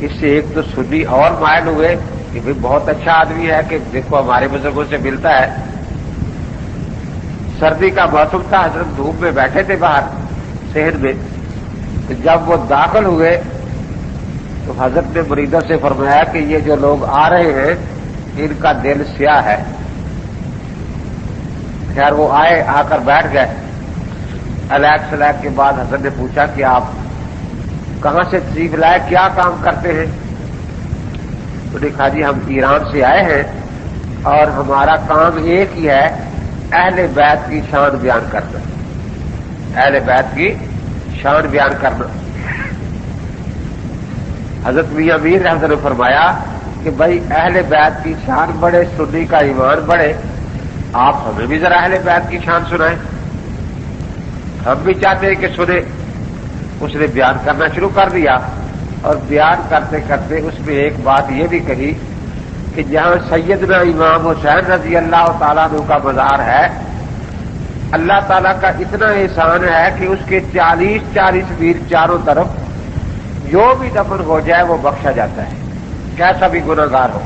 اس سے ایک تو سنی اور مائل ہوئے کہ بھئی بہت اچھا آدمی ہے کہ دیکھو ہمارے بزرگوں سے ملتا ہے. سردی کا موسم تھا، حضرت دھوپ میں بیٹھے تھے باہر صحن میں، تو جب وہ داخل ہوئے تو حضرت نے مریدوں سے فرمایا کہ یہ جو لوگ آ رہے ہیں ان کا دل سیاہ ہے. خیر وہ آئے، آ کر بیٹھ گئے. الیک سلیک کے بعد حضرت نے پوچھا کہ آپ کہاں سے تشریف لائے، کیا کام کرتے ہیں؟ تو نے کہا جی ہم ایران سے آئے ہیں اور ہمارا کام ایک ہی ہے، اہل بیت کی شان بیان کرنا. اہل بیت کی شان بیان کرنا. حضرت میاں میر رحمۃ اللہ نے فرمایا کہ بھائی اہل بیت کی شان بڑھے، سنی کا ایمان بڑھے، آپ ہمیں بھی ذرا اہل بیت کی شان سنائیں، ہم بھی چاہتے ہیں کہ سنیں. اس نے بیان کرنا شروع کر دیا اور بیان کرتے کرتے اس میں ایک بات یہ بھی کہی کہ جہاں سیدنا امام حسین رضی اللہ تعالیٰ عنہ کا مزار ہے، اللہ تعالیٰ کا اتنا احسان ہے کہ اس کے 40 میر چاروں طرف جو بھی دفن ہو جائے وہ بخشا جاتا ہے، کیسا بھی گناہگار ہو.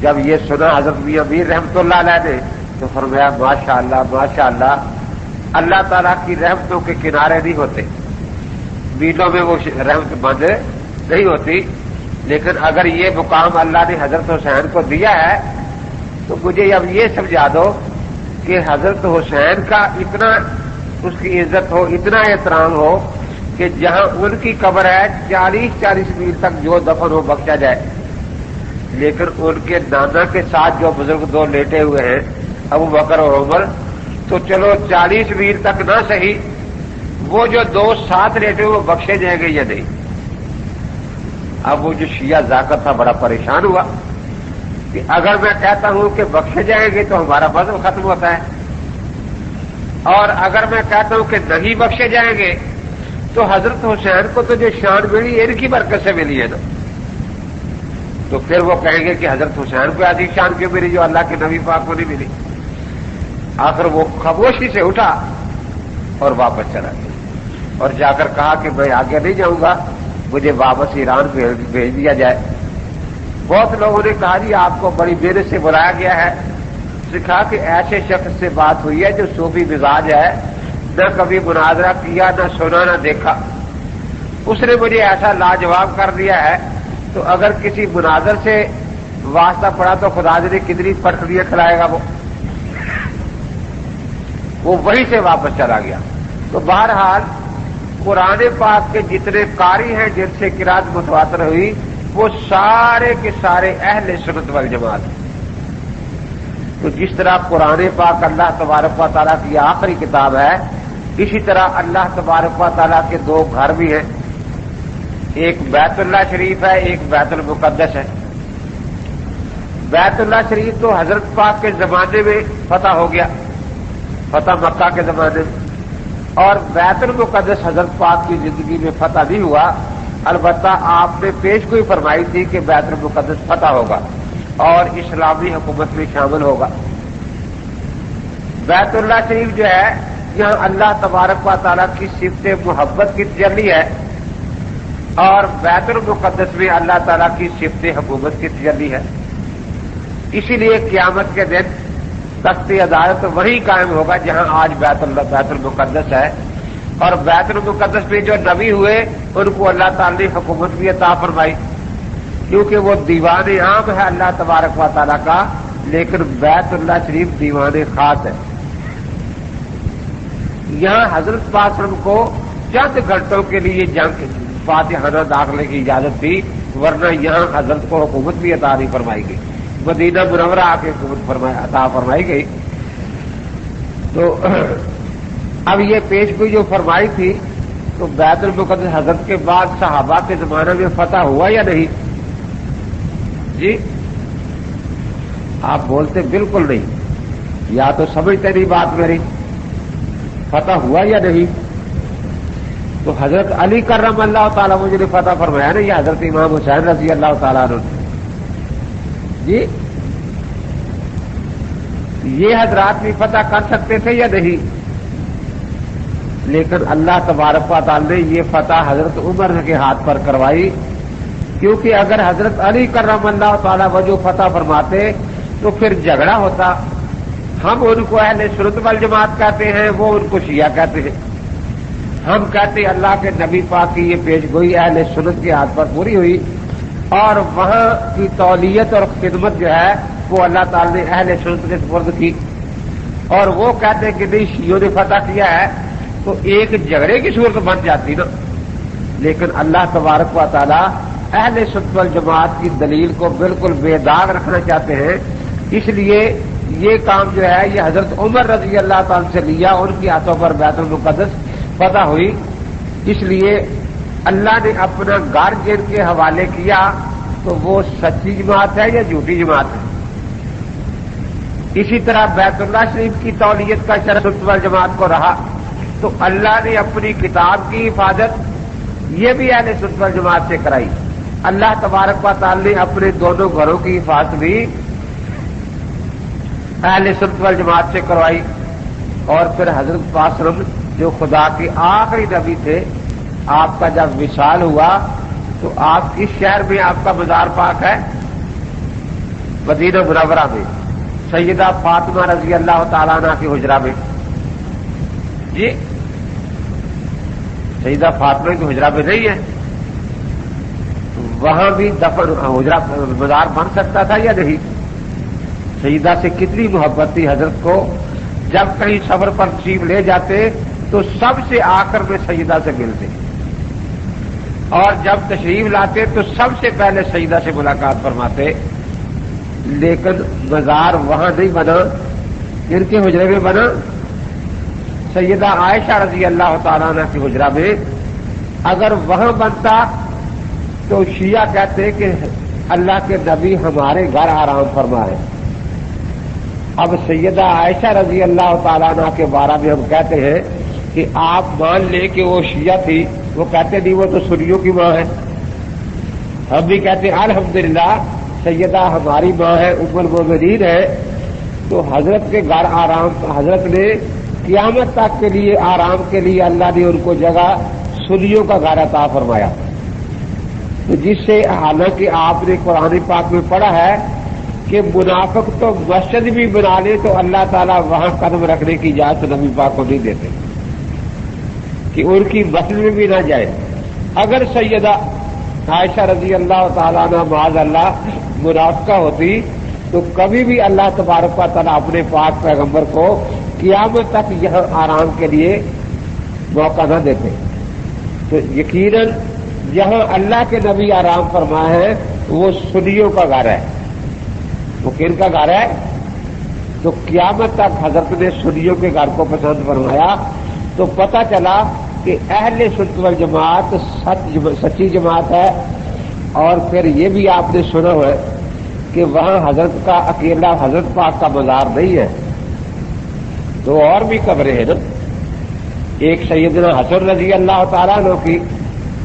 جب یہ سنا حضرت میاں میر رحمۃ اللہ علیہ نے تو فرمایا ماشاءاللہ ماشاءاللہ، اللہ تعالیٰ کی رحمتوں کے کنارے نہیں ہوتے، میلوں میں وہ رحمت بند نہیں ہوتی، لیکن اگر یہ مقام اللہ نے حضرت حسین کو دیا ہے تو مجھے اب یہ سمجھا دو کہ حضرت حسین کا اتنا اس کی عزت ہو، اتنا احترام ہو کہ جہاں ان کی قبر ہے 40 میل تک جو دفن ہو بخشا جائے. لیکن ان کے نانا کے ساتھ جو بزرگ دو لیٹے ہوئے ہیں ابو بکر اور عمر، تو چلو 40 میل تک نہ صحیح، وہ جو دو ساتھ لیٹے ہوئے بخشے جائیں گے یا نہیں. اب وہ جو شیعہ ذاکر تھا بڑا پریشان ہوا کہ اگر میں کہتا ہوں کہ بخشے جائیں گے تو ہمارا مذہب ختم ہوتا ہے، اور اگر میں کہتا ہوں کہ نہیں بخشے جائیں گے تو حضرت حسین کو تو جو شان ملی ان کی برکت سے ملی ہے نا. تو پھر وہ کہیں گے کہ حضرت حسین کو ایسی شان کیوں ملی جو اللہ کے نبی پاک کو نہیں ملی. آخر وہ خاموشی سے اٹھا اور واپس چلا گیا اور جا کر کہا کہ میں آگے نہیں جاؤں گا، مجھے واپس ایران بھیج دیا جائے. بہت لوگوں نے کہا جی آپ کو بڑی محنت سے بلایا گیا ہے. سکھا کہ ایسے شخص سے بات ہوئی ہے جو صوفی مزاج ہے، نہ کبھی مناظرہ کیا، نہ سنا، نہ دیکھا. اس نے مجھے ایسا لاجواب کر دیا ہے، تو اگر کسی مناظر سے واسطہ پڑا تو خدا نے کتنی پٹریاں کھلائے گا. وہ وہیں سے واپس چلا گیا. تو بہرحال قرآن پاک کے جتنے قاری ہیں جن سے قرات متواتر ہوئی وہ سارے کے سارے اہل سنت والجماعت. تو جس طرح قرآن پاک اللہ تبارک و تعالیٰ کی آخری کتاب ہے، اسی طرح اللہ تبارک و تعالیٰ کے دو گھر بھی ہیں، ایک بیت اللہ شریف ہے، ایک بیت المقدس ہے. بیت اللہ شریف تو حضرت پاک کے زمانے میں فتح ہو گیا، فتح مکہ کے زمانے میں، اور بیت المقدس حضرت پاک کی زندگی میں فتح نہیں ہوا. البتہ آپ نے پیش گوئی فرمائی تھی کہ بیت المقدس فتح ہوگا اور اسلامی حکومت میں شامل ہوگا. بیت اللہ شریف جو ہے یہاں اللہ تبارک و تعالیٰ کی صفت محبت کی تجلی ہے، اور بیت المقدس میں اللہ تعالیٰ کی صفت حکومت کی تجلی ہے. اسی لیے قیامت کے دن تخت عدالت وہی قائم ہوگا جہاں آج بیت المقدس ہے. اور بیت المقدس میں جو نبی ہوئے ان کو اللہ تعالیٰ نے حکومت بھی عطا فرمائی، کیونکہ وہ دیوان عام ہے اللہ تبارک و تعالیٰ کا، لیکن بیت اللہ شریف دیوان خاص ہے. یہاں حضرت پاک صلی اللہ علیہ وسلم کو چند گھنٹوں کے لیے جنگ فاتحانہ داخلے کی اجازت تھی، ورنہ یہاں حضرت کو حکومت بھی عطا نہیں فرمائی گئی. مدینہ منورہ آ کے حکومت عطا فرمائی گئی. تو اب یہ پیش گوئی جو فرمائی تھی، تو بیت المقدس حضرت کے بعد صحابہ کے زمانے میں فتح ہوا یا نہیں؟ جی آپ بولتے بالکل نہیں، یا تو سمجھتے نہیں بات میری. فتح ہوا یا نہیں؟ تو حضرت علی کرم اللہ تعالیٰ مجھے فتح فرمایا نا، یہ حضرت امام حسین رضی اللہ تعالیٰ عنہ. جی یہ حضرات بھی فتح کر سکتے تھے یا نہیں؟ لیکن اللہ تبارک و تعالی نے یہ فتح حضرت عمر کے ہاتھ پر کروائی، کیونکہ اگر حضرت علی کرم اللہ تعالی وجہ فتح فرماتے تو پھر جھگڑا ہوتا۔ ہم ان کو اہل سنت والجماعت کہتے ہیں، وہ ان کو شیعہ کہتے ہیں۔ ہم کہتے ہیں اللہ کے نبی پاک کی یہ پیش گوئی اہل سنت کے ہاتھ پر پوری ہوئی، اور وہاں کی تولیت اور خدمت جو ہے وہ اللہ تعالی نے اہل سنت کے سپرد کی، اور وہ کہتے ہیں کہ نہیں شیعوں نے فتح کیا ہے تو ایک جھگڑے کی صورت بن جاتی نا۔ لیکن اللہ تبارک و تعالی اہل سنت والجماعت کی دلیل کو بالکل بے داغ رکھنا چاہتے ہیں، اس لیے یہ کام جو ہے یہ حضرت عمر رضی اللہ تعالی سے لیا، ان کی ہاتھوں پر بیت المقدس فتح ہوئی، اس لیے اللہ نے اپنا گھر جن کے حوالے کیا تو وہ سچی جماعت ہے یا جھوٹی جماعت ہے؟ اسی طرح بیت اللہ شریف کی تولیت کا شرف سنت والجماعت کو رہا، تو اللہ نے اپنی کتاب کی حفاظت یہ بھی اہل سنت والجماعت سے کرائی۔ اللہ تبارک و تعالی نے اپنے دونوں گھروں کی حفاظت بھی اہل سنت والجماعت سے کروائی۔ اور پھر حضرت پاک صلی اللہ علیہ وسلم جو خدا کے آخری نبی تھے، آپ کا جب وصال ہوا تو آپ کس شہر میں آپ کا مزار پاک ہے؟ مدینہ منورہ میں، سیدہ فاطمہ رضی اللہ تعالیٰ عنہ کے حجرہ میں۔ جی سیدہ فاطمہ کے حجرہ میں نہیں ہے، وہاں بھی دفن حجرہ مزار بن سکتا تھا یا نہیں؟ سیدہ سے کتنی محبت تھی حضرت کو، جب کہیں سفر پر تشریف لے جاتے تو سب سے آخر میں سیدہ سے ملتے، اور جب تشریف لاتے تو سب سے پہلے سیدہ سے ملاقات فرماتے۔ لیکن مزار وہاں نہیں بنا، ان کے حجرے میں بنا، سیدہ عائشہ رضی اللہ تعالیٰ عنہ کے حجرہ میں۔ اگر وہاں بنتا تو شیعہ کہتے کہ اللہ کے نبی ہمارے گھر آرام فرما ہے۔ اب سیدہ عائشہ رضی اللہ تعالیٰ عنہ کے بارے میں ہم کہتے ہیں کہ آپ مان لیں کہ وہ شیعہ تھی، وہ کہتے نہیں وہ تو سنیوں کی ماں ہے۔ ہم بھی کہتے ہیں الحمدللہ سیدہ ہماری ماں ہے، ام المومنین ہے، تو حضرت کے گھر آرام، حضرت نے قیامت تک کے لیے آرام کے لیے اللہ نے ان کو جگہ سنیوں کا گھر عطا فرمایا، تو جس سے حالانکہ آپ نے قرآن پاک میں پڑھا ہے کہ منافق تو مسجد بھی بنا لے تو اللہ تعالیٰ وہاں قدم رکھنے کی اجازت نبی پاک کو نہیں دیتے کہ ان کی مسجد میں بھی نہ جائے۔ اگر سیدہ عائشہ رضی اللہ تعالیٰ عنہ معاذ اللہ منافقہ ہوتی تو کبھی بھی اللہ تبارک و تعالیٰ اپنے پاک پیغمبر کو قیامت تک یہاں آرام کے لیے موقع نہ دیتے۔ تو یقیناً جہاں اللہ کے نبی آرام فرمائے ہیں وہ سنیوں کا گھر ہے۔ وہ کن کا گھر ہے؟ تو قیامت تک حضرت نے سنیوں کے گھر کو پسند فرمایا، تو پتہ چلا کہ اہل سنت والجماعت سچی جماعت ہے۔ اور پھر یہ بھی آپ نے سنا ہے کہ وہاں حضرت کا اکیلا حضرت پاک کا مزار نہیں ہے، تو اور بھی قبریں ہیں نا، ایک سیدنا حسن رضی اللہ تعالیٰ عنہ کی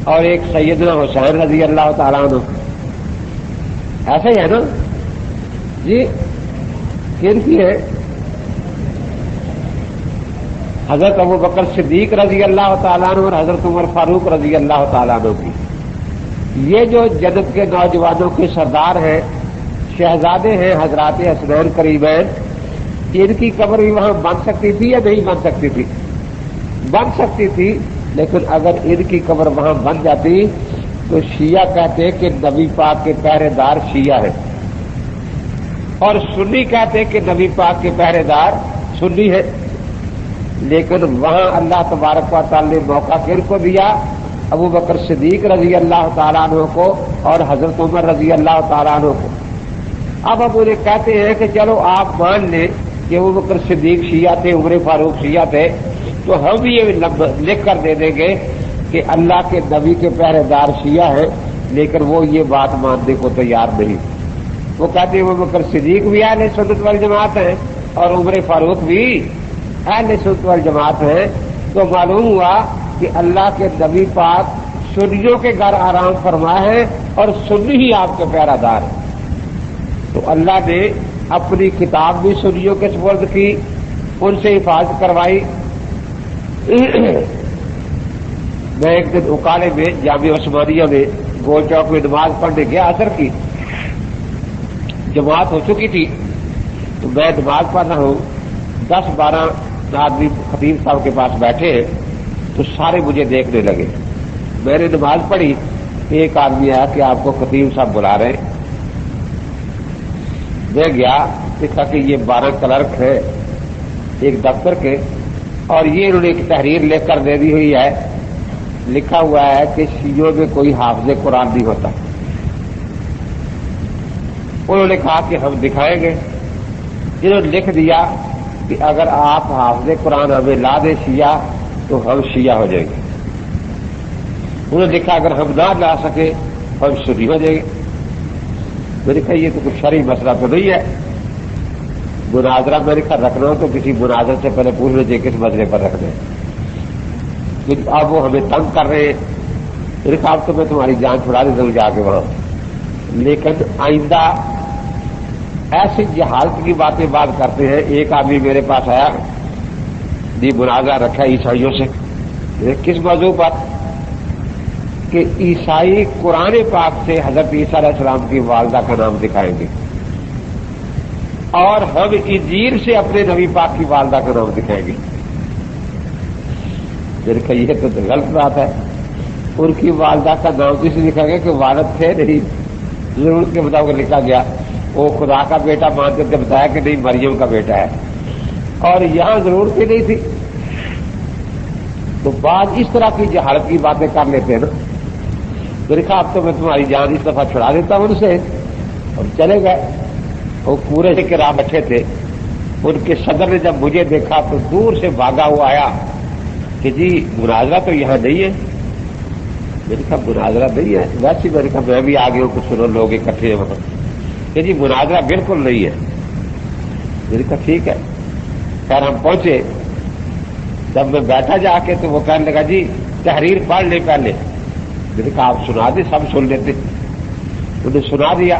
اور ایک سیدنا حسین رضی اللہ تعالیٰ عنہ کی، ایسا ہی ہے نا جی؟ کن کی ہے؟ حضرت ابو بکر صدیق رضی اللہ تعالیٰ عنہ اور حضرت عمر فاروق رضی اللہ تعالیٰ عنہ کی۔ یہ جو جنت کے نوجوانوں کے سردار ہیں، شہزادے ہیں، حضرات حسنین کریمین، ان کی قبر بھی وہاں بن سکتی تھی یا نہیں بن سکتی تھی؟ بن سکتی تھی، لیکن اگر ان کی قبر وہاں بن جاتی تو شیعہ کہتے کہ نبی پاک کے پہرے دار شیعہ ہیں، اور سنی کہتے کہ نبی پاک کے پہرے دار سنی ہے۔ لیکن وہاں اللہ تبارک و تعالی نے موقع کن کو دیا؟ ابو بکر صدیق رضی اللہ تعالیٰ عنہ کو اور حضرت عمر رضی اللہ تعالیٰ عنہ کو۔ اب ہم انہیں کہتے ہیں کہ چلو آپ مان لیں کہ ابو بکر صدیق شیعہ تھے، عمر فاروق شیعہ تھے، تو ہم بھی یہ لکھ کر دے دیں گے کہ اللہ کے نبی کے پہرے دار شیعہ ہیں، لیکن وہ یہ بات ماننے کو تیار نہیں۔ وہ کہتے ہیں ابو بکر صدیق بھی اہل سنت والجماعت ہیں اور عمر فاروق بھی اہل سنت والجماعت ہیں۔ تو معلوم ہوا کہ اللہ کے نبی پاک سنیوں کے گھر آرام فرمائے ہیں اور سنی ہی آپ کے پہرا دار ہیں۔ تو اللہ نے اپنی کتاب بھی سنیوں کے سپرد کی، ان سے حفاظت کروائی، میں ایک دن اکاڑے میں جامعہ عثمانیہ میں گول چوک میں نماز پڑھنے گیا، عصر کی جماعت ہو چکی تھی، تو میں نماز پڑھ رہا ہوں، 10-12 آدمی خطیب صاحب کے پاس بیٹھے، تو سارے مجھے دیکھنے لگے۔ میں نے نماز پڑھی، ایک آدمی آیا کہ آپ کو خطیب صاحب بلا رہے ہیں۔ میں گیا، دیکھا کہ یہ 12 کلرک ہے ایک دفتر کے، اور یہ انہوں نے ایک تحریر لکھ کر دے دی ہوئی ہے، لکھا ہوا ہے کہ شیعوں میں کوئی حافظ قرآن نہیں ہوتا۔ انہوں نے کہا کہ ہم دکھائیں گے۔ انہوں نے لکھ دیا کہ اگر آپ حافظ قرآن ہمیں لا دیں شیعہ تو ہم شیعہ ہو جائیں گے۔ انہوں نے لکھا اگر ہم نہ لا سکے ہم سنی ہو جائیں گے۔ میں نے کہا یہ تو کچھ شرعی مسئلہ تو نہیں ہے، مناظرہ میں نے کہا رکھنا ہو تو کسی مناظر سے پہلے پوچھ لیجیے کس مسئلے پر رکھ دیں۔ اب وہ ہمیں تنگ کر رہے ہیں، میرے کہا اب تو میں تمہاری جان چھڑا دیتا ہوں جا کے وہاں، لیکن آئندہ ایسی جہالت کی باتیں بات کرتے ہیں۔ ایک آدمی میرے پاس آیا، جی مناظرہ رکھا عیسائیوں سے، کس موضوع پر؟ کہ عیسائی قرآن پاک سے حضرت عیسیٰ علیہ السلام کی والدہ کا نام دکھائیں گے، اور ہم انجیل سے اپنے نبی پاک کی والدہ کا نام دکھائیں گے۔ میرے کہا یہ تو غلط بات ہے، ان کی والدہ کا نام اس لیے لکھا گیا کہ والد تھے نہیں، ضرور کے مطابق لکھا گیا، وہ خدا کا بیٹا مانتے تھے، بتایا کہ نہیں مریم کا بیٹا ہے، اور یہاں ضرورت ہی نہیں تھی۔ تو بعض اس طرح کی جہالت کی باتیں کر لیتے ہیں نا۔ میرے کہا اب تو میں تمہاری جان اس دفعہ چھڑا دیتا ہوں ان سے، اور چلے گئے۔ وہ پورے کے راہ بیٹھے تھے، ان کے صدر نے جب مجھے دیکھا تو دور سے بھاگا ہوا آیا کہ جی مناظرہ تو یہاں نہیں ہے۔ میں نے کہا مناظرہ نہیں ہے؟ ویسے میں نے کہا میں بھی آگے ہوں، کچھ سنو لوگ اکٹھے ہیں وہاں، کہ جی مناظرہ بالکل نہیں ہے۔ میں نے کہا ٹھیک ہے۔ خیر ہم پہنچے، جب میں بیٹھا جا کے تو وہ کہنے لگا جی تحریر پڑھ لے پہلے۔ میں نے کہا آپ سنا دیں، سب سن لیتے۔ انہوں نے سنا دیا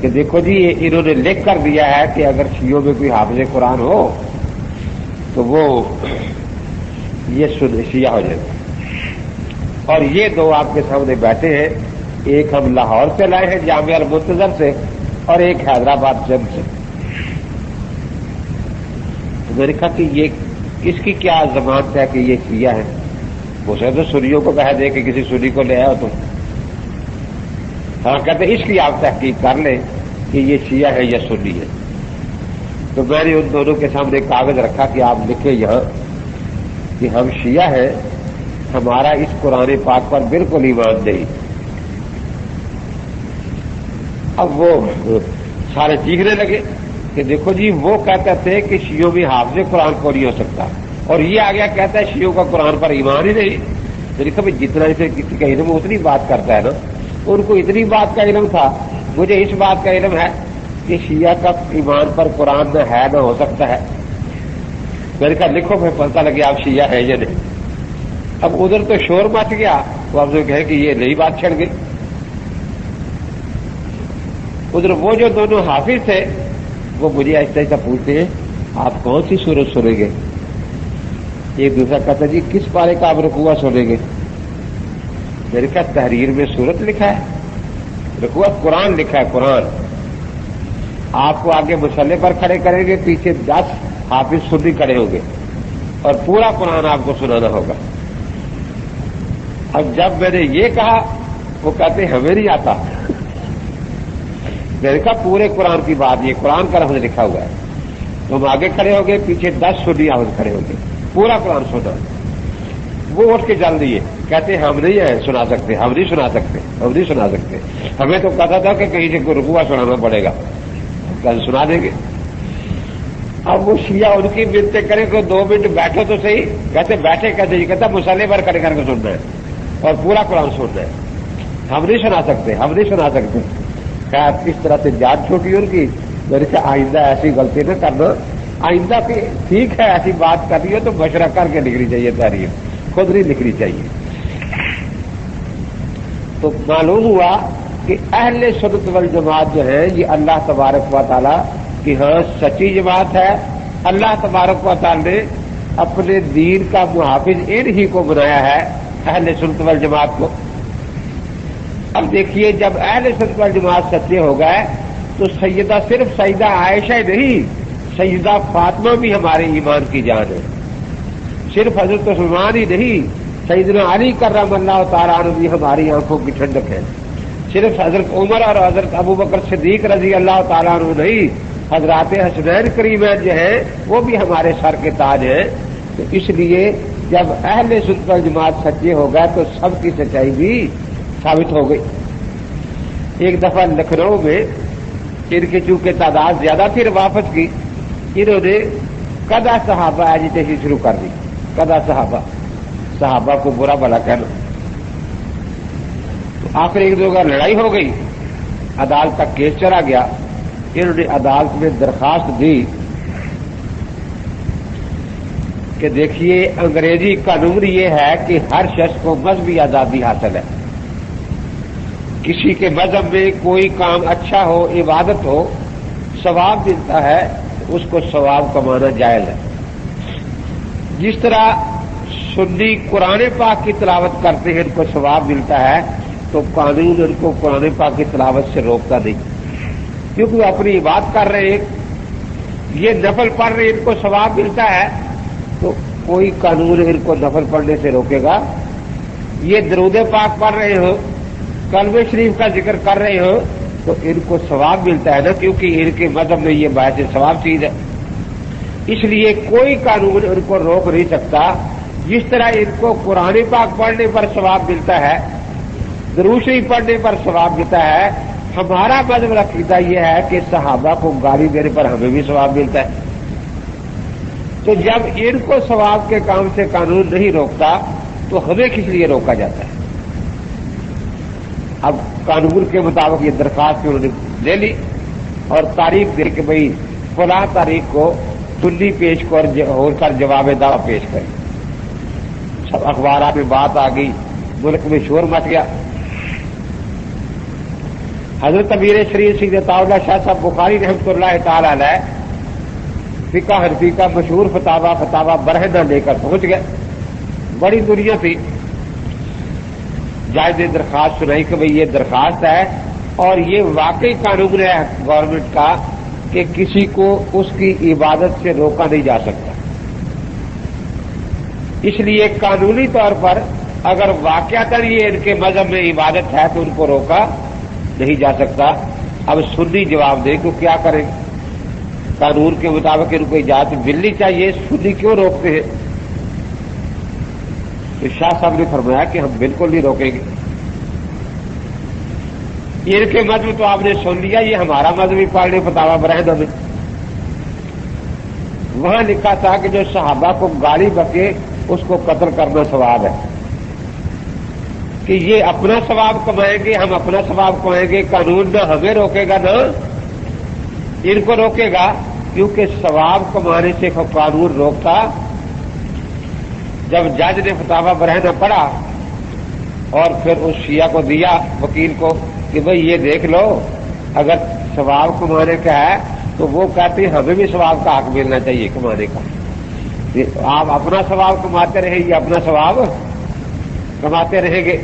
کہ دیکھو جی یہ انہوں نے لکھ کر دیا ہے کہ اگر شیعوں میں کوئی حافظ قرآن ہو تو وہ یہ شیعہ ہو جائے گا۔ اور یہ دو آپ کے سامنے بیٹھے ہیں، ایک ہم لاہور سے لائے ہیں جامعہ المنتظر سے، اور ایک حیدرآباد جنگ سے۔ میں نے کہا کہ یہ اس کی کیا ضمانت ہے کہ یہ شیعہ ہے؟ وہ سے تو سنیوں کو کہہ دے کہ کسی سنی کو لے آؤ تو ہاں کہتے اس کی آپ تحقیق کر لیں کہ یہ شیعہ ہے یا سنی ہے۔ تو میں نے ان دونوں کے سامنے کاغذ رکھا کہ آپ لکھیں یہاں کہ ہم شیعہ ہیں، ہمارا اس قرآن پاک پر بالکل ایمان نہیں۔ اب وہ سارے چیخنے لگے کہ دیکھو جی وہ کہتے تھے کہ شیعوں میں حافظ قرآن کو نہیں ہو سکتا، اور یہ آ گیا کہتا ہے شیعوں کا قرآن پر ایمان ہی نہیں۔ میری کبھی جتنا اسے کسی کا علم اتنی بات کرتا ہے نا، ان کو اتنی بات کا علم تھا، مجھے اس بات کا علم ہے کہ شیعہ کا ایمان پر قرآن نہ ہے نہ ہو سکتا ہے۔ میں نے کہا لکھو، پھر پتہ لگے آپ شیعہ ہیں یا نہیں۔ اب ادھر تو شور مچ گیا، وہ آپ سے کہے کہ یہ نئی بات چھڑ گئی۔ ادھر وہ جو دونوں حافظ تھے وہ مجھے ایسا ایسا پوچھتے ہیں آپ کون سی سورت سنیں گے؟ ایک دوسرا کہتا جی کس پارے کا آپ رکوع سنیں گے؟ میں نے کہا تحریر میں سورت لکھا ہے، رکوع قرآن لکھا ہے، قرآن۔ آپ کو آگے مسلح پر کھڑے کریں گے، پیچھے 10 حافظ سنی کھڑے ہوں گے، اور پورا قرآن آپ کو سنانا ہوگا۔ اب جب میں نے یہ کہا وہ کہتے ہمیں نہیں آتا۔ میں نے کہا پورے قرآن کی بات، یہ قرآن کا لفظ لکھا ہوا ہے، تم آگے کھڑے ہو گے، پیچھے 10 سنی حافظ کھڑے ہوں گے، پورا قرآن سنا۔ وہ اٹھ کے جل دیے، کہتے ہم نہیں ہیں سنا سکتے، ہم نہیں سنا سکتے، ہم نہیں سنا سکتے، ہمیں تو کہتا تھا کہ کہیں سے کوئی رکوع سنانا پڑے گا، کل سنا دیں گے۔ اب وہ شیعہ ان کی بنتے کریں کہ 2 منٹ بیٹھو تو صحیح، کہتے بیٹھے کہتے جی، کہتا مسلح پر کھڑے کر کے سننا ہے اور پورا قرآن سننا ہے، ہم نہیں سنا سکتے، ہم نہیں سنا سکتے۔ خیر کس طرح سے جان چھوٹی ان کی۔ میرے سے آئندہ ایسی غلطی نہ کرنا، آئندہ کی ٹھیک ہے ایسی بات کرنی ہو تو مشورہ کر کے لکھنی چاہیے تحریر، خود نہیں لکھنی چاہیے۔ تو معلوم ہوا کہ اہل سنت والجماعت جو ہے یہ اللہ تبارک و تعالیٰ کی ہاں سچی جماعت ہے۔ اللہ تبارک و تعالیٰ نے اپنے دین کا محافظ ان ہی کو بنایا ہے، اہل سنت والجماعت کو۔ اب دیکھیے، جب اہل سنت والجماعت سچے ہو گئے تو سیدہ صرف سیدہ عائشہ ہی نہیں، سیدہ فاطمہ بھی ہمارے ایمان کی جان ہے۔ صرف حضرت عثمان ہی نہیں، سیدنا علی کرم اللہ تعالیٰ عنہ بھی ہماری آنکھوں کی ٹھنڈک ہے۔ صرف حضرت عمر اور حضرت ابو بکر صدیق رضی اللہ تعالیٰ عنہ نہیں، حضرات حسنین کریمین جو ہیں وہ بھی ہمارے سر کے تاج ہیں۔ تو اس لیے جب اہل سنت والجماعت سچے ہو گئے تو سب کی سچائی بھی ثابت ہو گئی۔ ایک دفعہ لکھنؤ میں ان کی چونکہ تعداد زیادہ تھی روافت کی، انہوں نے قضا صحابہ ایجیٹیشن شروع کر دی۔ قضا صحابہ کو برا بھلا کہنا۔ تو آخر ایک دو کا لڑائی ہو گئی، عدالت کا کیس چلا گیا۔ انہوں نے عدالت میں درخواست دی کہ دیکھیے، انگریزی قانون یہ ہے کہ ہر شخص کو مذہبی آزادی حاصل ہے۔ کسی کے مذہب میں کوئی کام اچھا ہو، عبادت ہو، ثواب ملتا ہے، اس کو ثواب کمانا جائز ہے۔ جس طرح سنی قرآن پاک کی تلاوت کرتے ہیں، ان کو ثواب ملتا ہے، تو قانون ان کو قرآن پاک کی تلاوت سے روکتا نہیں، کیونکہ وہ اپنی عبادت کر رہے ہیں، یہ نفل پڑھ رہے ہیں، ان کو ثواب ملتا ہے، تو کوئی قانون ان کو نفل پڑھنے سے روکے گا؟ یہ درود پاک پڑھ رہے ہو، کلمہ شریف کا ذکر کر رہے ہو، تو ان کو ثواب ملتا ہے نا، کیونکہ ان کے مذہب میں یہ باعث ثواب چیز ہے۔ اس لیے کوئی قانون ان کو روک نہیں سکتا۔ جس طرح ان کو قرآن پاک پڑھنے پر ثواب ملتا ہے، درود شریف پڑھنے پر ثواب ملتا ہے، ہمارا مذہب عقیدہ یہ ہے کہ صحابہ کو گالی دینے پر ہمیں بھی ثواب ملتا ہے۔ تو جب ان کو ثواب کے کام سے قانون نہیں روکتا تو ہمیں کس لیے روکا جاتا ہے؟ اب قانون کے مطابق یہ درخواست انہوں نے لے لی اور تاریخ دے کہ بھئی فلاں تاریخ کو سنی پیش کر جواب دعویٰ پیش کریں۔ سب اخبارات میں بات آ گئی، ملک میں شور مچ گیا۔ حضرت امیر شریف سید عطاء اللہ شاہ صاحب بخاری رحمۃ اللہ تعالی علیہ فقہ حنفی کا مشہور فتاوا برہنہ لے کر پہنچ گئے۔ بڑی دنیا تھی، جج نے درخواست سنائی کہ بھئی یہ درخواست ہے اور یہ واقعی قانون ہے گورنمنٹ کا کہ کسی کو اس کی عبادت سے روکا نہیں جا سکتا۔ اس لیے قانونی طور پر اگر واقعتاً یہ ان کے مذہب میں عبادت ہے تو ان کو روکا نہیں جا سکتا۔ اب سنی جواب دے تو کیا کریں؟ قانون کے مطابق ان کو اجازت ملنی چاہیے، سنی کیوں روکتے ہیں؟ تو شاہ صاحب نے فرمایا کہ ہم بالکل نہیں روکیں گے، ان کے مذہب تو آپ نے سن لیا، یہ ہمارا مذہبی پڑھنے فتاوا برہنہ میں وہاں لکھا تھا کہ جو صحابہ کو گالی بکے اس کو قتل کرنا ثواب ہے، کہ یہ اپنا ثواب کمائیں گے، ہم اپنا ثواب کمائیں گے، قانون نہ ہمیں روکے گا نہ ان کو روکے گا، کیونکہ ثواب کمانے سے قانون روکتا۔ جب جج نے فتاوا برہنہ پڑھا اور پھر اس شیعہ کو دیا وکیل کو کہ بھئی یہ دیکھ لو، اگر ثواب کمانے کا ہے تو وہ کہتے ہیں ہمیں بھی ثواب کا حق ملنا چاہیے کمانے کا۔ آپ اپنا ثواب کماتے رہیں، یہ اپنا ثواب کماتے رہیں گے۔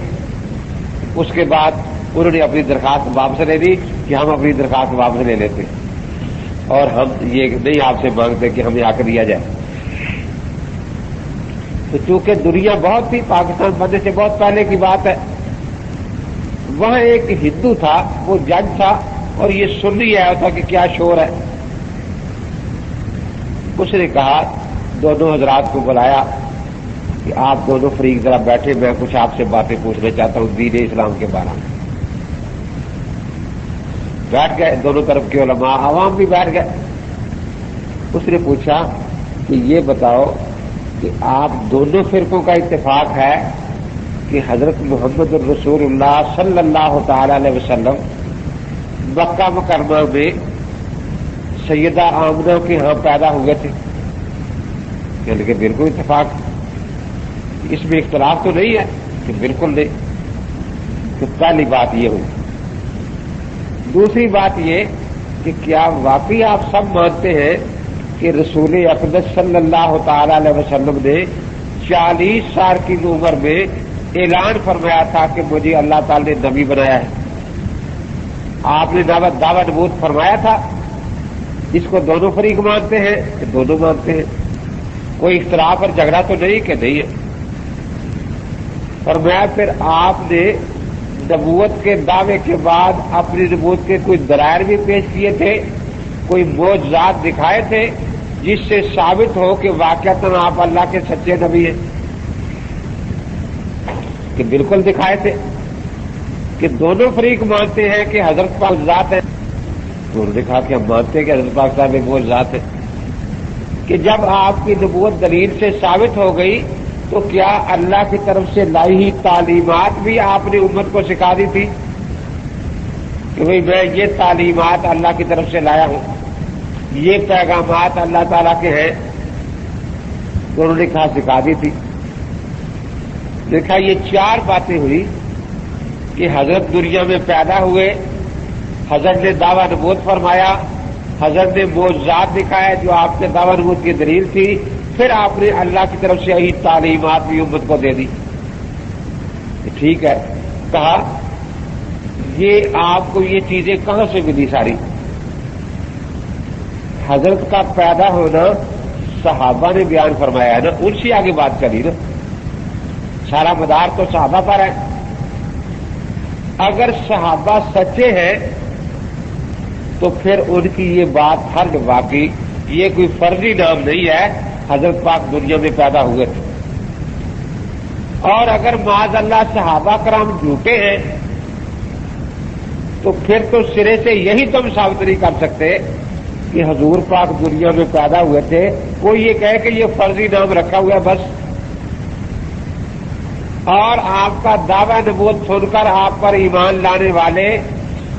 اس کے بعد انہوں نے اپنی درخواست واپس لے لی کہ ہم اپنی درخواست واپس لے لیتے اور ہم یہ نہیں آپ سے مانگتے کہ ہمیں حق دیا جائے۔ تو چونکہ دنیا بہت تھی، پاکستان بننے سے بہت پہلے کی بات ہے، وہاں ایک ہندو تھا، وہ جج تھا اور یہ سن ہی آیا تھا کہ کیا شور ہے۔ اس نے کہا، دونوں حضرات کو بلایا کہ آپ دونوں فریق ذرا بیٹھے، میں کچھ آپ سے باتیں پوچھنا چاہتا ہوں دین اسلام کے بارے میں۔ بیٹھ گئے دونوں طرف کے علماء، عوام بھی بیٹھ گئے۔ اس نے پوچھا کہ یہ بتاؤ کہ آپ دونوں فرقوں کا اتفاق ہے کہ حضرت محمد الرسول اللہ صلی اللہ تعالی علیہ وسلم مکہ مکرمہ میں سیدہ آمنہ کے ہاں پیدا ہوئے تھے؟ یعنی کہ بالکل اتفاق، اس میں اختلاف تو نہیں ہے کہ بالکل نہیں۔ تو پہلی بات یہ ہوئی۔ دوسری بات یہ کہ کیا واقعی آپ سب مانتے ہیں کہ رسول اقدس صلی اللہ تعالی علیہ وسلم نے 40 سال کی عمر میں اعلان فرمایا تھا کہ مجھے اللہ تعالی نے نبی بنایا ہے. آپ نے دعوت نبوت فرمایا تھا. اس کو دونوں فریق مانتے ہیں کہ دونوں مانتے ہیں. کوئی اختلاف اور جھگڑا تو نہیں کہ نہیں ہے. فرمایا پھر آپ نے نبوت کے دعوے کے بعد اپنی نبوت کے کوئی دلائل بھی پیش کیے تھے, کوئی معجزات دکھائے تھے جس سے ثابت ہو کہ واقعتاً آپ اللہ کے سچے نبی ہیں؟ کہ بالکل دکھائے تھے. کہ دونوں فریق مانتے ہیں کہ حضرت پاک ذات ہے. تو انہوں نے کہا کہ ہم مانتے ہیں کہ حضرت پاک صاحب ایک وہ ذات ہے. کہ جب آپ کی نبوت دلیل سے ثابت ہو گئی تو کیا اللہ کی طرف سے لائی ہوئی تعلیمات بھی آپ نے امت کو سکھا دی تھی کہ بھئی میں یہ تعلیمات اللہ کی طرف سے لایا ہوں, یہ پیغامات اللہ تعالیٰ کے ہیں؟ تو انہوں نے کہا سکھا دی تھی. دیکھا یہ 4 باتیں ہوئی کہ حضرت دنیا میں پیدا ہوئے, حضرت نے دعویٰ نبوت فرمایا, حضرت نے معجزات دکھایا جو آپ کے دعویٰ نبوت کی دلیل تھی, پھر آپ نے اللہ کی طرف سے یہی تعلیمات بھی امت کو دے دی. ٹھیک ہے. کہا یہ آپ کو یہ چیزیں کہاں سے ملی ساری؟ حضرت کا پیدا ہونا صحابہ نے بیان فرمایا ہے نا, ان سے آگے بات کری نا. سارا مدار تو صحابہ پر ہے. اگر صحابہ سچے ہیں تو پھر ان کی یہ بات ہر واقعی, یہ کوئی فرضی نام نہیں ہے. حضرت پاک دنیا میں پیدا ہوئے تھے. اور اگر معاذ اللہ صحابہ کرام جھوٹے ہیں تو پھر تو سرے سے یہی تم ثابت نہیں کر سکتے کہ حضور پاک دنیا میں پیدا ہوئے تھے. کوئی یہ کہے کہ یہ فرضی نام رکھا ہوا ہے بس, اور آپ کا دعویٰ نبوت سن کر آپ پر ایمان لانے والے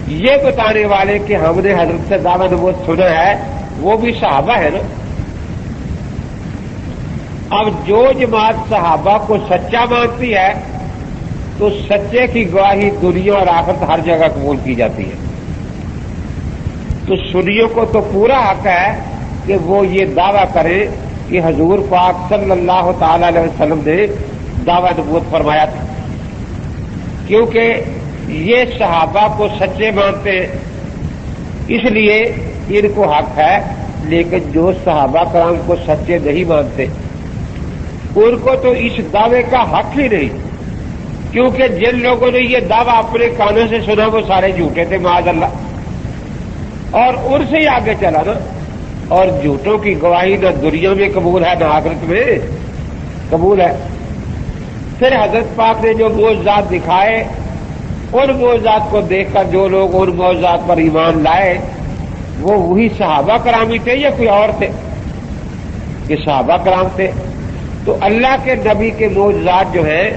یہ بتانے والے کہ ہم نے حضرت سے دعویٰ نبوت سنا ہے, وہ بھی صحابہ ہے نا. اب جو جماعت صحابہ کو سچا مانتی ہے تو سچے کی گواہی دنیا اور آخرت ہر جگہ قبول کی جاتی ہے. تو سنیوں کو تو پورا حق ہے کہ وہ یہ دعویٰ کریں کہ حضور پاک صلی اللہ تعالی علیہ وسلم نے دعویٰ نبوت فرمایا تھا, کیونکہ یہ صحابہ کو سچے مانتے ہیں اس لیے ان کو حق ہے. لیکن جو صحابہ کرام کو سچے نہیں مانتے ان کو تو اس دعوے کا حق ہی نہیں, کیونکہ جن لوگوں نے یہ دعویٰ اپنے کانوں سے سنا وہ سارے جھوٹے تھے معاذ اللہ, اور ان سے ہی آگے چلا نا. اور جھوٹوں کی گواہی نہ دنیا میں قبول ہے نہ آخرت میں قبول ہے. پھر حضرت پاک نے جو معجزات دکھائے ان معجزات کو دیکھ کر جو لوگ ان معجزات پر ایمان لائے وہ وہی صحابہ کرام ہی تھے یا کوئی اور تھے؟ کہ صحابہ کرام تھے. تو اللہ کے نبی کے معجزات جو ہیں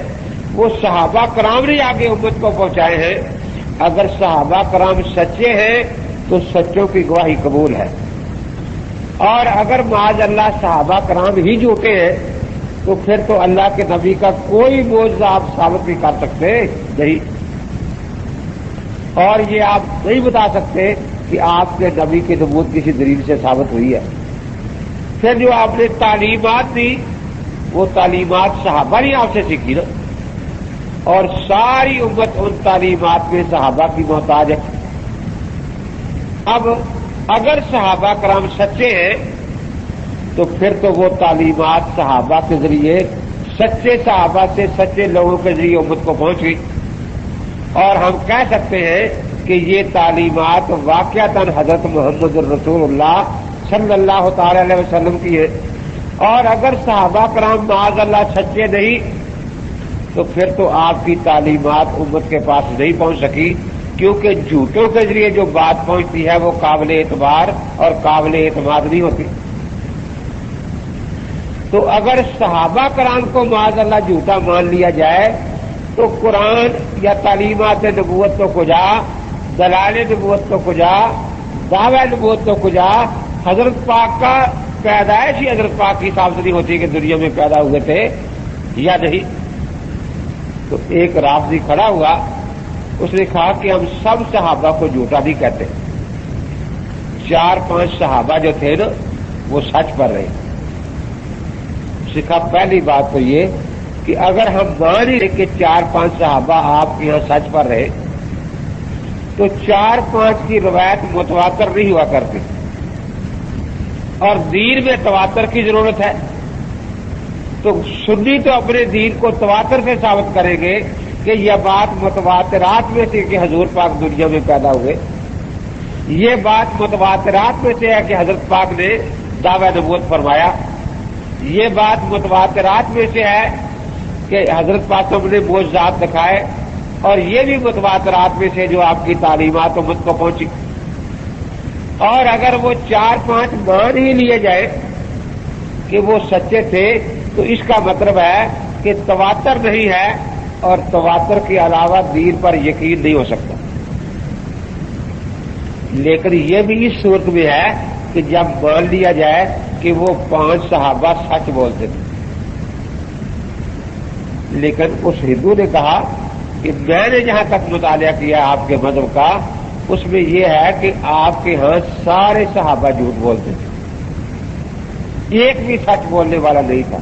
وہ صحابہ کرام نے آگے امت کو پہنچائے ہیں. اگر صحابہ کرام سچے ہیں تو سچوں کی گواہی قبول ہے, اور اگر معاذ اللہ صحابہ کرام ہی جھوٹے ہیں تو پھر تو اللہ کے نبی کا کوئی معجزہ آپ ثابت نہیں کر سکتے نہیں, اور یہ آپ نہیں بتا سکتے کہ آپ کے نبی کی نبوت کسی دلیل سے ثابت ہوئی ہے. پھر جو آپ نے تعلیمات دی وہ تعلیمات صحابہ نے آپ سے سیکھی نا, اور ساری امت ان تعلیمات میں صحابہ کی محتاج ہے. اب اگر صحابہ کرام سچے ہیں تو پھر تو وہ تعلیمات صحابہ کے ذریعے سچے صحابہ سے سچے لوگوں کے ذریعے امت کو پہنچ گئی, اور ہم کہہ سکتے ہیں کہ یہ تعلیمات واقعتاً حضرت محمد الرسول اللہ صلی اللہ تعالی علیہ وسلم کی ہے. اور اگر صحابہ کرام معاذ اللہ سچے نہیں تو پھر تو آپ کی تعلیمات امت کے پاس نہیں پہنچ سکی, کیونکہ جھوٹوں کے ذریعے جو بات پہنچتی ہے وہ قابل اعتبار اور قابل اعتماد نہیں ہوتی. تو اگر صحابہ کرام کو معاذ اللہ جھوٹا مان لیا جائے تو قرآن یا تعلیمات نبوت تو کجا, دلائل نبوت تو کجا, دعوی نبوت تو کجا, حضرت پاک کا پیدائش ہی حضرت پاک کی ثابت نہیں ہوتی کہ دنیا میں پیدا ہوئے تھے یا نہیں. تو ایک رافضی کھڑا ہوا, اس نے کہا کہ ہم سب صحابہ کو جھوٹا نہیں کہتے. 4-5 صحابہ جو تھے نا وہ سچ پر رہے. سکھا پہلی بات تو یہ کہ اگر ہم مان ہی لیں کہ 4-5 صحابہ آپ کے یہاں سچ پر رہے تو 4-5 کی روایت متواتر نہیں ہوا کرتی، اور دین میں تواتر کی ضرورت ہے. تو سنی تو اپنے دین کو تواتر سے ثابت کریں گے کہ یہ بات متواترات میں سے کہ حضور پاک دنیا میں پیدا ہوئے، یہ بات متواترات میں سے ہے کہ حضرت پاک نے دعوی نبوت فرمایا، یہ بات متواترات میں سے ہے کہ حضرت پاک نے معجزات دکھائے، اور یہ بھی متواترات میں سے جو آپ کی تعلیمات امت کو پہنچی. اور اگر وہ 4-5 مان ہی لیے جائے کہ وہ سچے تھے تو اس کا مطلب ہے کہ تواتر نہیں ہے، اور تواتر کے علاوہ دین پر یقین نہیں ہو سکتا. لیکن یہ بھی اس صورت میں ہے کہ جب مان لیا جائے کہ وہ 5 صحابہ سچ بولتے تھے. لیکن اس ہندو نے کہا کہ میں نے جہاں تک مطالعہ کیا آپ کے مذہب کا، اس میں یہ ہے کہ آپ کے ہاں سارے صحابہ جھوٹ بولتے تھے، ایک بھی سچ بولنے والا نہیں تھا.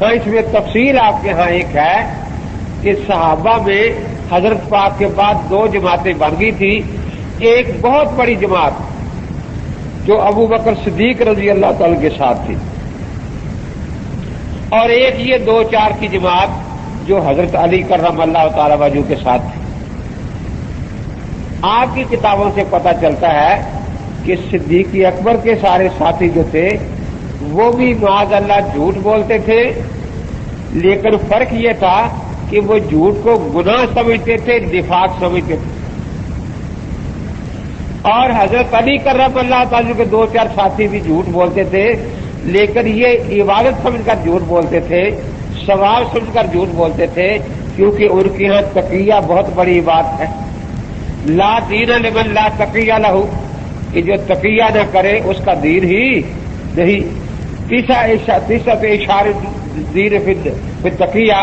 ہاں اس میں تفصیل آپ کے ہاں ایک ہے کہ صحابہ میں حضرت پاک کے بعد 2 جماعتیں بن گئی تھی. ایک بہت بڑی جماعت جو ابو بکر صدیق رضی اللہ تعالی کے ساتھ تھی، اور ایک یہ 2-4 کی جماعت جو حضرت علی کرم اللہ تعالی وجہ کے ساتھ تھی. آپ کی کتابوں سے پتہ چلتا ہے کہ صدیق اکبر کے سارے ساتھی جو تھے وہ بھی معاذ اللہ جھوٹ بولتے تھے، لیکن فرق یہ تھا کہ وہ جھوٹ کو گناہ سمجھتے تھے، نفاق سمجھتے تھے. اور حضرت علی کرم اللہ تعالی کے 2-4 ساتھی بھی جھوٹ بولتے تھے، لیکن یہ عبادت سمجھ کر جھوٹ بولتے تھے، ثواب سمجھ کر جھوٹ بولتے تھے، کیونکہ ان کے یہاں تقیہ بہت بڑی بات ہے. لا دین لمن لا تقیہ لہ، کہ جو تقیہ نہ کرے اس کا دین ہی نہیں. تیسرا اشارے دین پھر تقیہ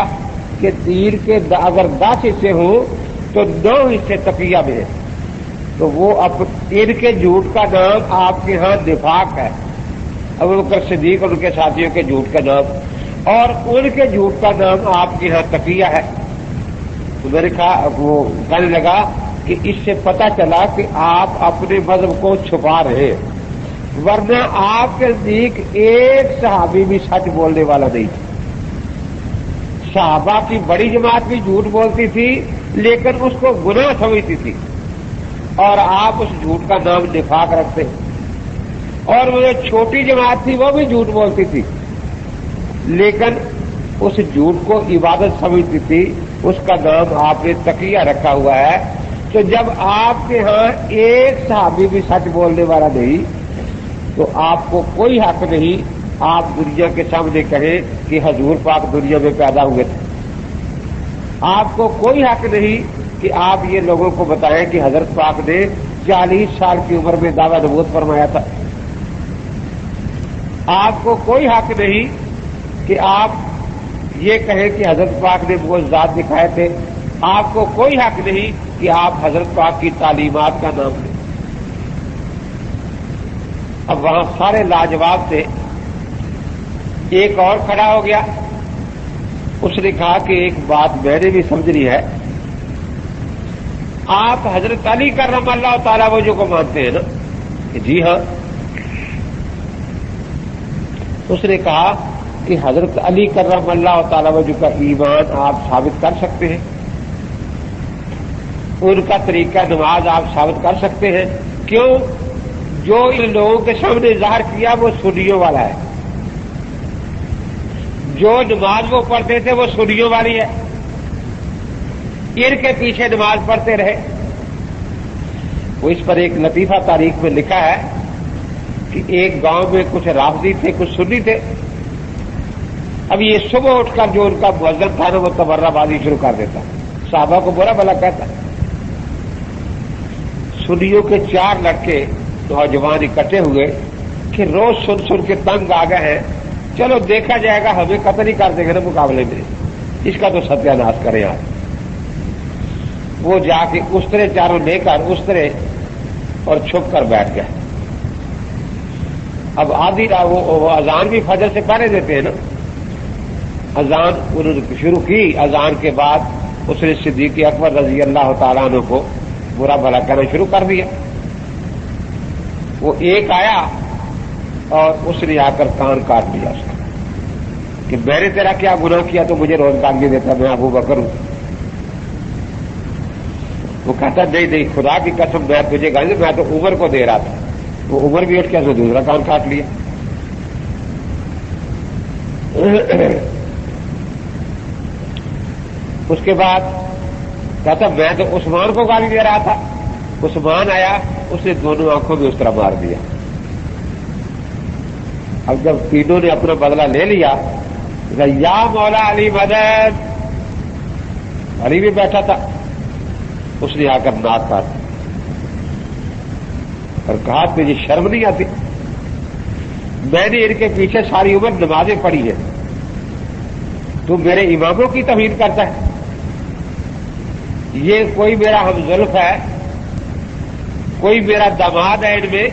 کہ دین کے اگر 10 حصے ہوں تو 9 حصے تقیہ میں ہیں. تو وہ اب ان کے جھوٹ کا نام آپ کے ہاں نفاق ہے، ابو بکر صدیق اور ان کے ساتھیوں کے جھوٹ کا نام، اور ان کے جھوٹ کا نام آپ کے ہاں تقیہ ہے. تو میرے وہ کہنے لگا کہ اس سے پتہ چلا کہ آپ اپنے مذہب کو چھپا رہے ہیں، ورنہ آپ کے نزدیک ایک صحابی بھی سچ بولنے والا نہیں تھا. صحابہ کی بڑی جماعت بھی جھوٹ بولتی تھی لیکن اس کو گناہ سمجھتی تھی، اور آپ اس جھوٹ کا نام نفاق رکھتے. اور وہ جو چھوٹی جماعت تھی وہ بھی جھوٹ بولتی تھی، لیکن اس جھوٹ کو عبادت سمجھتی تھی، اس کا نام آپ نے تقیہ رکھا ہوا ہے. تو جب آپ کے ہاں ایک صحابی بھی سچ بولنے والا نہیں تو آپ کو کوئی حق نہیں آپ دنیا کے سامنے کہیں کہ حضور پاک دنیا میں پیدا ہوئے تھے. آپ کو کوئی حق نہیں کہ آپ یہ لوگوں کو بتائیں کہ حضرت پاک نے 40 سال کی عمر میں دعوی نبوت فرمایا تھا. آپ کو کوئی حق نہیں کہ آپ یہ کہیں کہ حضرت پاک نے معجزات دکھائے تھے. آپ کو کوئی حق نہیں کہ آپ حضرت پاک کی تعلیمات کا نام لیں. اب وہاں سارے لاجواب تھے. ایک اور کھڑا ہو گیا، اس نے کہا کہ ایک بات میں نے بھی سمجھنی ہے، آپ حضرت علی کرم اللہ تعالی وجہ کو مانتے ہیں نا؟ کہ جی ہاں. اس نے کہا کہ حضرت علی کرم اللہ تعالی وجہ کا ایمان آپ ثابت کر سکتے ہیں، ان کا طریقہ نماز آپ ثابت کر سکتے ہیں. کیوں؟ جو ان لوگوں کے سامنے ظاہر کیا وہ سنیوں والا ہے، جو نماز وہ پڑھتے تھے وہ سنیوں والی ہے، ان کے پیچھے نماز پڑھتے رہے. وہ اس پر ایک لطیفہ تاریخ میں لکھا ہے کہ ایک گاؤں میں کچھ رافضی تھے، کچھ سنی تھے. اب یہ صبح اٹھ کر جو ان کا مؤذن تھا نا وہ تبرہ بازی شروع کر دیتا، صحابہ کو برا بھلا کہتا. سنیوں کے 4 لڑکے نوجوان اکٹھے ہوئے کہ روز سن کے تنگ آ گئے ہیں، چلو دیکھا جائے گا، ہمیں قتل ہی کر دیں گے نا مقابلے میں، اس کا تو ستیہ ناش کریں آج. وہ جا کے استرے چاروں لے کر استرے اور چھپ کر بیٹھ گئے. اب آدھی وہ اذان بھی فجر سے پہلے دیتے ہیں نا. اذان انہوں نے شروع کی، اذان کے بعد اس نے صدیق اکبر رضی اللہ تعالیٰ عنہ کو برا بھلا کہنا شروع کر دیا. وہ ایک آیا اور اس نے آ کر کان کاٹ لیا اس کا کہ میں نے تیرا کیا گناہ کیا تو مجھے روزگار بھی دیتا، میں ابو بکر ہوں. وہ کہتا نہیں خدا کی قسم میں تجھے گالی، میں تو عمر کو دے رہا تھا. وہ عمر بھی اٹھ کے اسے دوسرا کان کاٹ لیا. اس کے بعد کہتا میں تو عثمان کو گالی دے رہا تھا. عثمان آیا، اس نے دونوں آنکھوں میں اس طرح مار دیا. اب جب تینوں نے اپنا بدلہ لے لیا، یا مولا علی مدد، علی بھی بیٹھا تھا، اس نے آ کر ناک کاٹ اور کہا تجھے شرم نہیں آتی؟ میں نے ان کے پیچھے ساری عمر نمازیں پڑھی ہیں، تو میرے اماموں کی توہین کرتا ہے؟ یہ کوئی میرا ہمزلف ہے، کوئی میرا داماد ہے ان میں،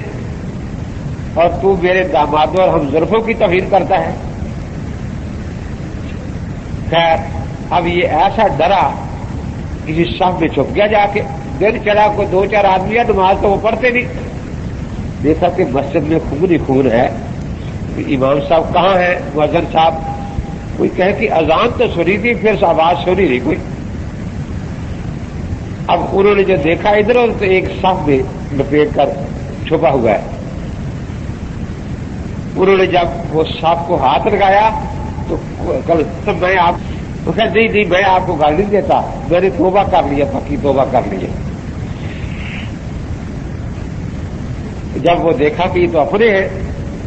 اور تو میرے دامادوں اور ہمزلفوں کی توہین کرتا ہے؟ خیر اب یہ ایسا ڈرا کسی صف میں چھپ گیا، جا کے دن چلا کو 2-4 آدمی ہے، نماز تو وہ پڑھتے نہیں. دیکھا کہ مسجد میں خون ہی خون ہے. امام صاحب کہاں ہیں؟ مؤذن صاحب کوئی کہے کہ اذان تو سنی تھی، پھر آواز سنی نہیں کوئی. اب انہوں نے جو دیکھا ادھر ادھر تو ایک صف میں لپیٹ کر چھپا ہوا ہے. انہوں نے جب وہ صف کو ہاتھ لگایا تو کل میں آپ تو کہ نہیں میں آپ کو گالی نہیں دیتا، میں نے توبہ کر لیا، پکی توبہ کر لی. جب وہ دیکھا کہ یہ تو اپنے ہیں،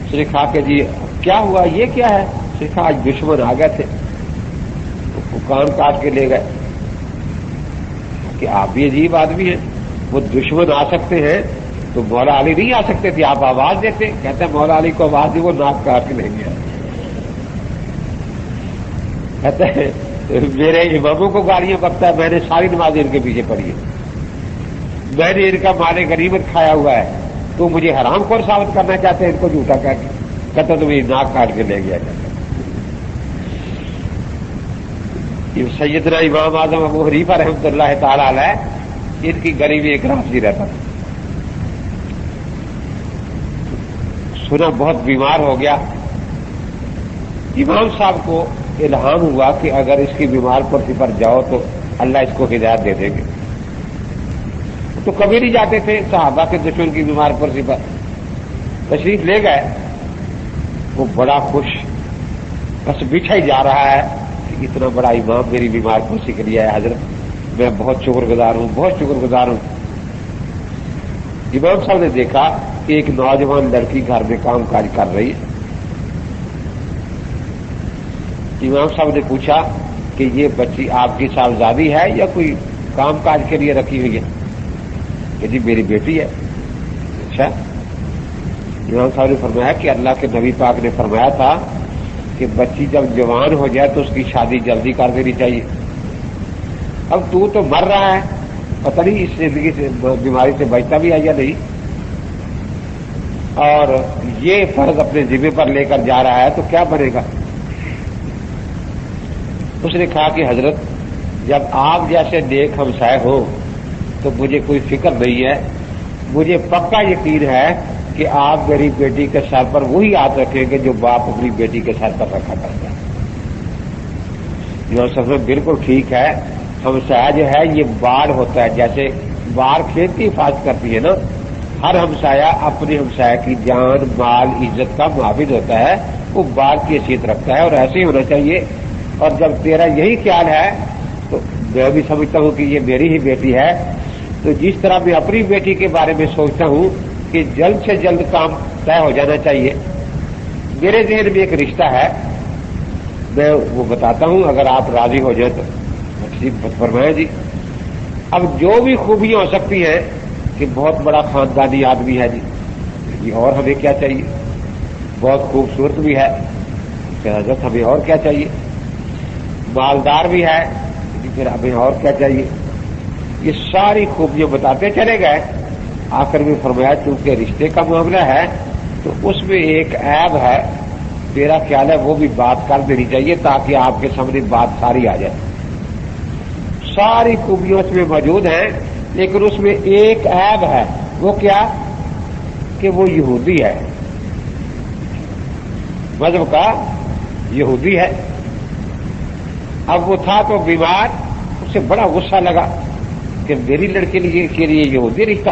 اس نے کہا کہ جی کیا ہوا، یہ کیا ہے؟ اس نے کہا آج دشمن آ گئے تھے، وہ کان کاٹ کے لے گئے. کہ آپ بھی عجیب آدمی ہیں، وہ دشمن آ سکتے ہیں تو مولا علی نہیں آ سکتے تھے، آپ آواز دیتے. کہتے ہیں مولا علی کو آواز دی، وہ ناک کاٹ کے لے گیا. کہتے ہیں میرے اماموں کو گالیاں بکتا ہے، میں نے ساری نماز ان کے پیچھے پڑھی ہے، میں نے ان کا مال غنیمت کھایا ہوا ہے، تو مجھے حرام خور ثابت کرنا چاہتے ہیں ان کو جھوٹا کہہ کے. کہتا تو میری ناک کاٹ کے لے گیا. یہ سیدنا امام اعظم ابو حنیفہ رحمۃ اللہ تعالی علیہ، ان کی غریبی ایک رافضی رہتا تھا. سنا بہت بیمار ہو گیا. امام صاحب کو الہام ہوا کہ اگر اس کی بیمار پرسی پر جاؤ تو اللہ اس کو ہدایت دے دیں گے. تو کبھی نہیں جاتے تھے، صحابہ کے دشمن کی بیمار پرسی پر تشریف لے گئے. وہ بڑا خوش، بس بچھا ہی جا رہا ہے کہ اتنا بڑا امام میری بیمار پرسی کے لیے ہے. حضرت میں بہت شکر گزار ہوں، بہت شکر گزار ہوں. امام صاحب نے دیکھا کہ ایک نوجوان لڑکی گھر میں کام کاج کر رہی ہے. امام صاحب نے پوچھا کہ یہ بچی آپ کی صاحبزادی ہے یا کوئی کام کاج کے لیے رکھی ہوئی ہے؟ کہ جی میری بیٹی ہے. اچھا. امام صاحب نے فرمایا کہ اللہ کے نبی پاک نے فرمایا تھا کہ بچی جب جوان ہو جائے تو اس کی شادی جلدی کر دینی چاہیے. اب تو مر رہا ہے، پتہ نہیں اس زندگی سے بیماری سے بچتا بھی ہے یا نہیں، اور یہ فرض اپنے ذمہ پر لے کر جا رہا ہے تو کیا بنے گا؟ اس نے کہا کہ حضرت جب آپ جیسے نیک ہمسائے ہو تو مجھے کوئی فکر نہیں ہے، مجھے پکا یقین ہے کہ آپ میری بیٹی کے سر پر وہی ہاتھ رکھیں گے جو باپ اپنی بیٹی کے سر پر رکھا کرتا ہے. یہ سب میں بالکل ٹھیک ہے. ہمسایہ جو ہے یہ باڑ ہوتا ہے، جیسے باڑ کھیت کی حفاظت کرتی ہے نا، ہر ہمسایہ اپنے ہمسایہ کی جان مال عزت کا محافظ ہوتا ہے، وہ باڑ کی حیثیت رکھتا ہے، اور ایسے ہی ہونا چاہیے. اور جب تیرا یہی خیال ہے تو میں بھی سمجھتا ہوں کہ یہ میری ہی بیٹی ہے. تو جس طرح میں اپنی بیٹی کے بارے میں سوچتا ہوں کہ جلد سے جلد کام طے ہو جانا چاہیے، میرے ذہن میں ایک رشتہ ہے، میں وہ بتاتا ہوں، اگر آپ راضی ہو جائیں تو فرمائیں جی. اب جو بھی خوبیاں ہو سکتی ہیں کہ بہت بڑا خاندانی آدمی ہے جی، اور ہمیں کیا چاہیے؟ بہت خوبصورت بھی ہے کہ حضرت ہمیں اور کیا چاہیے؟ مالدار بھی ہے جی، پھر ہمیں اور کیا چاہیے؟ یہ ساری خوبیاں بتاتے چلے گئے. آخر میں فرمایا چونکہ رشتے کا معاملہ ہے تو اس میں ایک عیب ہے، میرا خیال ہے وہ بھی بات کر دینی چاہیے تاکہ آپ کے سامنے بات ساری آ جائے۔ ساری خوبیاں اس میں موجود ہیں، لیکن اس میں ایک عیب ہے، وہ کیا کہ وہ یہودی ہے، مذہب کا یہودی ہے۔ اب وہ تھا تو بیمار، اسے بڑا غصہ لگا کہ میری لڑکی کے لیے یہودی رشتہ،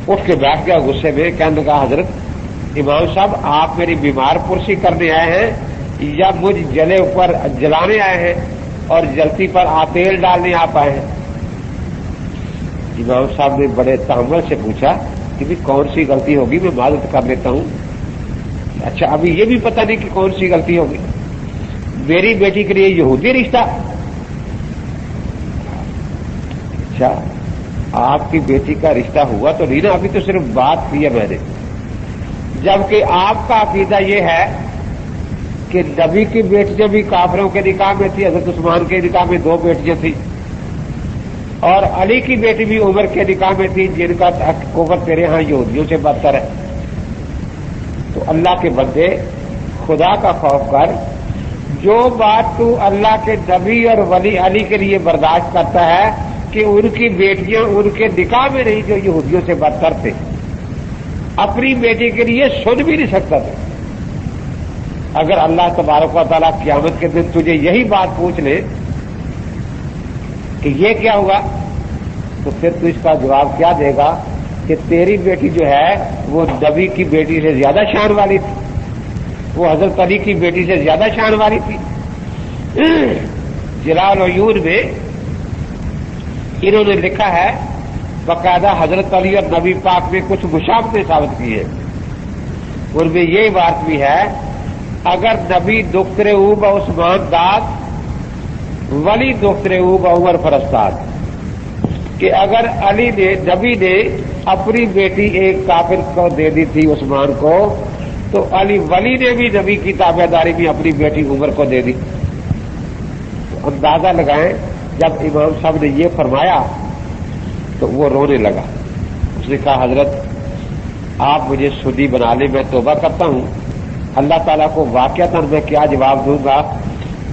اٹھ کے بیٹھ گیا غصے میں، کہنے لگا حضرت امام صاحب آپ میری بیمار پرسی کرنے آئے ہیں یا مجھ جلے اوپر جلانے آئے ہیں اور جلتی پر تیل ڈالنے آپ آئے ہیں؟ امام صاحب نے بڑے تحمل سے پوچھا کہ بھی کون سی غلطی ہوگی، میں معذرت کر لیتا ہوں۔ اچھا ابھی یہ بھی پتہ نہیں کہ کون سی غلطی ہوگی، میری بیٹی کے لیے یہودی رشتہ؟ اچھا آپ کی بیٹی کا رشتہ ہوا تو نہیں نا، ابھی تو صرف بات کی ہے میں نے، جبکہ آپ کا عقیدہ یہ ہے کہ نبی کی بیٹیاں بھی کافروں کے نکاح میں تھی، حضرت عثمان کے نکاح میں 2 بیٹیاں تھیں، اور علی کی بیٹی بھی عمر کے نکاح میں تھی جن کا کفر تیرے ہاں یہودیوں سے بدتر ہے۔ تو اللہ کے بندے خدا کا خوف کر، جو بات تو اللہ کے نبی اور ولی علی کے لیے برداشت کرتا ہے کہ ان کی بیٹیاں ان کے نکاح میں نہیں جو یہودیوں سے بدتر تھے، اپنی بیٹی کے لیے سن بھی نہیں سکتا تھا۔ اگر اللہ تبارک و تعالیٰ قیامت کے دن تجھے یہی بات پوچھ لے کہ یہ کیا ہوا، تو پھر تو اس کا جواب کیا دے گا کہ تیری بیٹی جو ہے وہ نبی کی بیٹی سے زیادہ شان والی تھی، وہ حضرت علی کی بیٹی سے زیادہ شان والی تھی۔ جلال العیون میں انہوں نے لکھا ہے باقاعدہ حضرت علی اور نبی پاک میں کچھ مشابہتیں ثابت کی ہے، ان میں یہ بات بھی ہے اگر نبی دختر او با عثمان داد ولی دختر او با عمر فرستاد، کہ اگر علی نے نبی نے اپنی بیٹی ایک کافر کو دے دی تھی عثمان کو، تو علی ولی نے بھی نبی کی تابع داری میں اپنی بیٹی عمر کو دے دی۔ تو اندازہ لگائیں جب امام صاحب نے یہ فرمایا تو وہ رونے لگا، اس نے کہا حضرت آپ مجھے سنی بنا لیں، میں توبہ کرتا ہوں، اللہ تعالیٰ کو واقعتاً میں کیا جواب دوں گا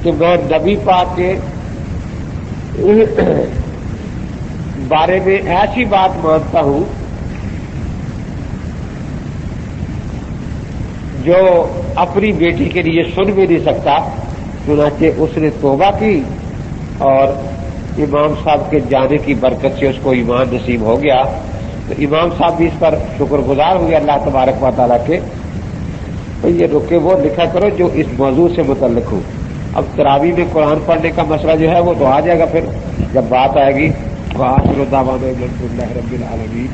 کہ میں نبی پاک کے بارے میں ایسی بات مانتا ہوں جو اپنی بیٹی کے لیے سن بھی نہیں سکتا۔ چنانچہ اس نے توبہ کی اور امام صاحب کے جانے کی برکت سے اس کو ایمان نصیب ہو گیا۔ تو امام صاحب بھی اس پر شکر گزار ہوئے اللہ تبارک و تعالیٰ کے۔ تو یہ رکے وہ لکھا کرو جو اس موضوع سے متعلق ہو۔ اب تراویح میں قرآن پڑھنے کا مسئلہ جو ہے وہ تو آ جائے گا پھر جب بات آئے گی۔ وآخر دعوانا الحمد للہ رب العالمین۔